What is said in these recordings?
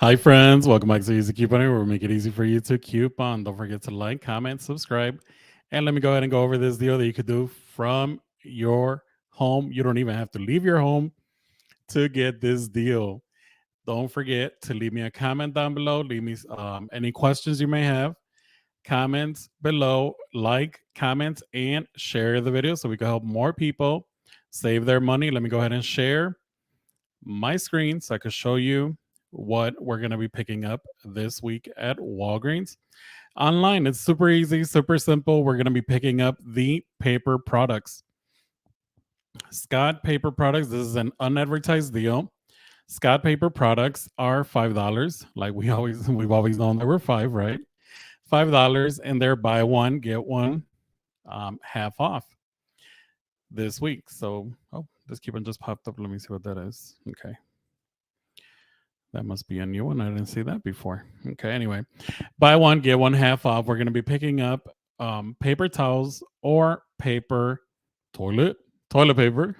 Hi, friends. Welcome back to Easy Couponing, where we make it easy for you to coupon. Don't forget to like, comment, subscribe, and let me go ahead and go over this deal that you could do from your home. You don't even have to leave your home to get this deal. Don't forget to leave me a comment down below. Leave me any questions you may have. Comments below, like, comment, and share the video so we can help more people save their money. Let me go ahead and share my screen so I could show you what we're going to be picking up this week at Walgreens. Online, it's super easy, super simple. We're going to be picking up the paper products. Scott Paper Products, this is an unadvertised deal. Scott Paper Products are $5. Like we've always known they were five, right? $5, and they're buy one, get one half off this week. So, this coupon just popped up. Let me see what that is. Okay. That must be a new one. I didn't see that before. Okay, anyway, buy one, get one half off. We're going to be picking up paper towels or paper toilet paper,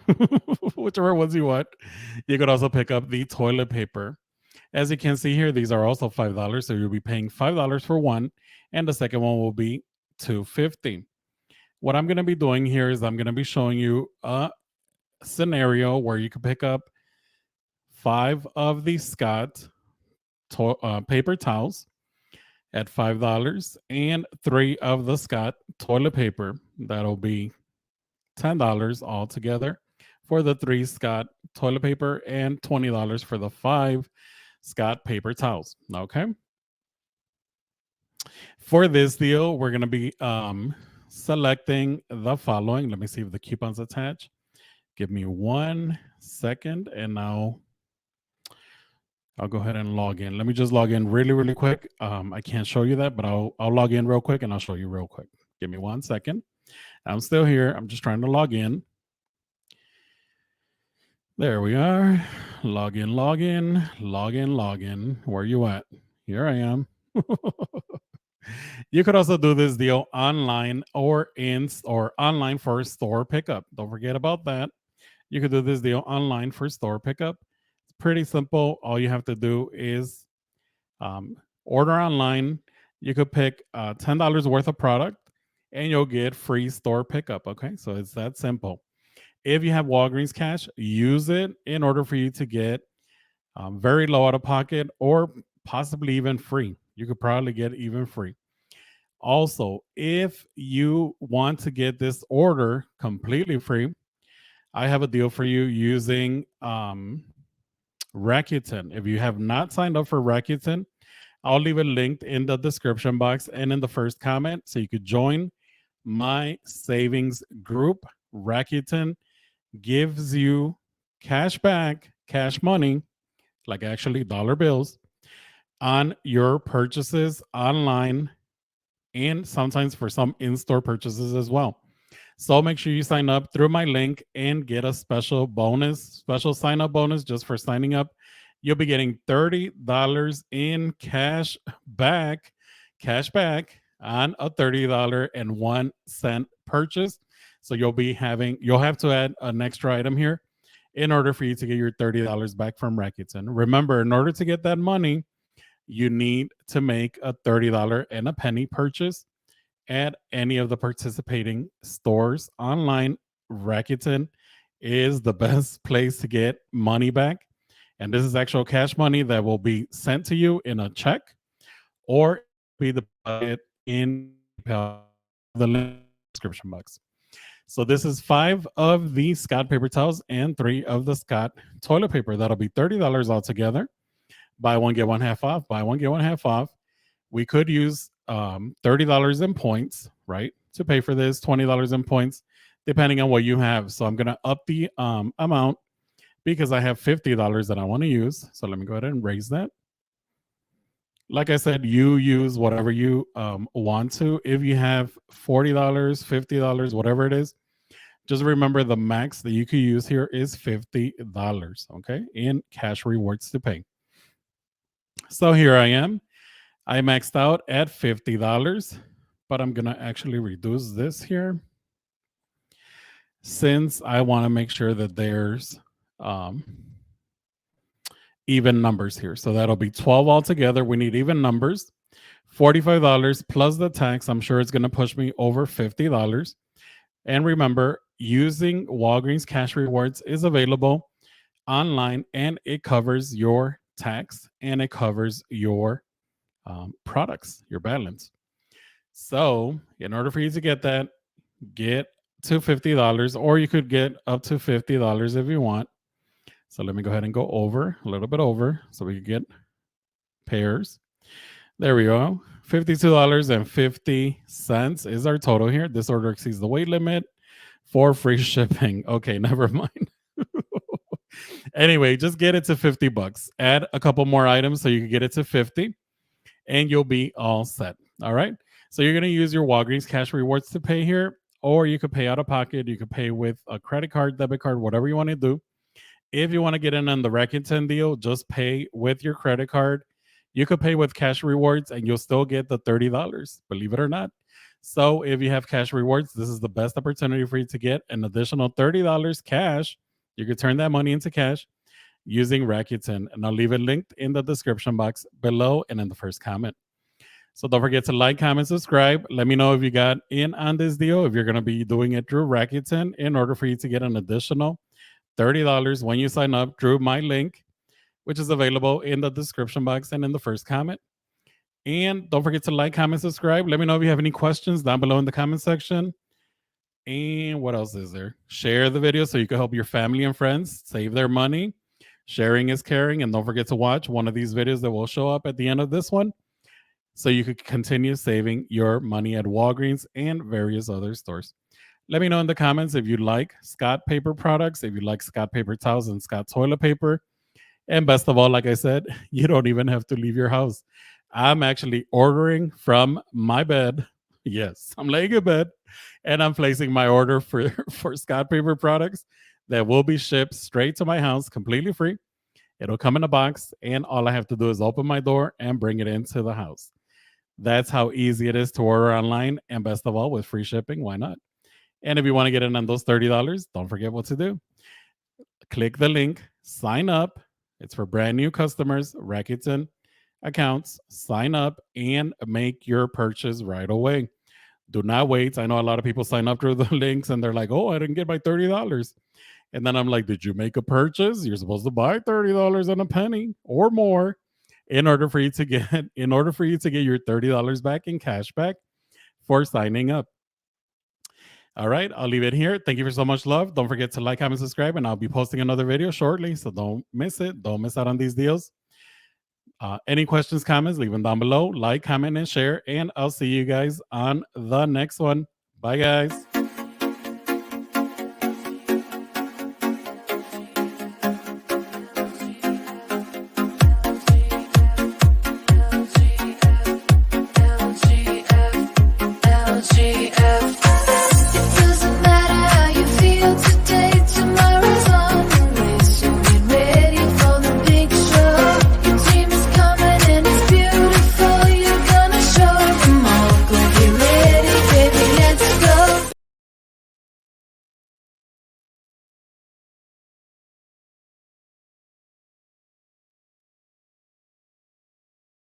whichever ones you want. You could also pick up the toilet paper. As you can see here, these are also $5. So you'll be paying $5 for one, and the second one will be $2.50. What I'm going to be doing here is I'm going to be showing you a scenario where you could pick up 5 of the Scott paper towels at $5 and 3 of the Scott toilet paper. That'll be $10 altogether for the 3 Scott toilet paper and $20 for the 5 Scott paper towels. Okay. For this deal, we're going to be selecting the following. Let me see if the coupon's attached. Give me 1 second, and now I'll go ahead and log in. Let me just log in really, really quick. I can't show you that, but I'll log in real quick and I'll show you real quick. Give me 1 second. I'm still here. I'm just trying to log in. There we are. Log in, log in, log in, log in. Where you at? Here I am. You could also do this deal online or online for store pickup. Don't forget about that. You could do this deal online for store pickup. It's pretty simple. All you have to do is order online. You could pick $10 worth of product and you'll get free store pickup. Okay, so it's that simple. If you have Walgreens cash, use it in order for you to get very low out of pocket or possibly even free. You could probably get even free. Also, if you want to get this order completely free, I have a deal for you using Rakuten. If you have not signed up for Rakuten, I'll leave it linked in the description box and in the first comment so you could join my savings group. Rakuten gives you cash back, cash money, like actually dollar bills, on your purchases online and sometimes for some in store purchases as well. So make sure you sign up through my link and get a special bonus, special sign up bonus just for signing up. You'll be getting $30 in cash back on a $30.01 purchase. So you'll have to add an extra item here in order for you to get your $30 back from Rakuten. Remember, in order to get that money, you need to make a $30 and a penny purchase at any of the participating stores online. Rakuten is the best place to get money back. And this is actual cash money that will be sent to you in a check or be deposited in the link in the description box. So this is 5 of the Scott paper towels and 3 of the Scott toilet paper. That'll be $30 altogether. Buy one, get one half off. Buy one, get one half off. We could use $30 in points, right, to pay for this, $20 in points, depending on what you have. So I'm going to up the amount because I have $50 that I want to use. So let me go ahead and raise that. Like I said, you use whatever you want to. If you have $40, $50, whatever it is, just remember the max that you could use here is $50, okay, in cash rewards to pay. So here I am. I maxed out at $50, but I'm going to actually reduce this here since I want to make sure that there's even numbers here. So that'll be 12 altogether. We need even numbers. $45 plus the tax. I'm sure it's going to push me over $50. And remember, using Walgreens Cash Rewards is available online and it covers your tax and it covers your products, your balance. So, in order for you to get that, get to $50, or you could get up to $50 if you want. So, let me go ahead and go over a little bit over so we can get pairs. There we go. $52.50 is our total here. This order exceeds the weight limit for free shipping. Okay, never mind. Anyway, just get it to 50 bucks. Add a couple more items so you can get it to 50 and you'll be all set. All right. So you're going to use your Walgreens cash rewards to pay here, or you could pay out of pocket. You could pay with a credit card, debit card, whatever you want to do. If you want to get in on the Rakuten deal, just pay with your credit card. You could pay with cash rewards and you'll still get the $30, believe it or not. So if you have cash rewards, this is the best opportunity for you to get an additional $30 cash. You could turn that money into cash using Rakuten. And I'll leave it linked in the description box below and in the first comment. So don't forget to like, comment, subscribe. Let me know if you got in on this deal, if you're going to be doing it through Rakuten in order for you to get an additional $30 when you sign up through my link, which is available in the description box and in the first comment. And don't forget to like, comment, subscribe. Let me know if you have any questions down below in the comment section. And what else is there? Share the video so you can help your family and friends save their money. Sharing is caring. And don't forget to watch one of these videos that will show up at the end of this one so you could continue saving your money at Walgreens and various other stores. Let me know in the comments if you like Scott paper products, if you like Scott paper towels and Scott toilet paper. And best of all, like I said, you don't even have to leave your house. I'm actually ordering from my bed. Yes, I'm laying in bed and I'm placing my order for, for Scott paper products that will be shipped straight to my house completely free. It'll come in a box, and all I have to do is open my door and bring it into the house. That's how easy it is to order online. And best of all, with free shipping, why not? And if you want to get in on those $30, don't forget what to do. Click the link, sign up. It's for brand new customers, Rakuten accounts. Sign up and make your purchase right away. Do not wait. I know a lot of people sign up through the links and they're like, oh, I didn't get my $30. And then I'm like, did you make a purchase? You're supposed to buy $30 and a penny or more in order for you to get your $30 back in cash back for signing up. All right, I'll leave it here. Thank you for so much love. Don't forget to like, comment, subscribe, and I'll be posting another video shortly. So don't miss it. Don't miss out on these deals. Any questions, comments, leave them down below. Like, comment, and share. And I'll see you guys on the next one. Bye, guys.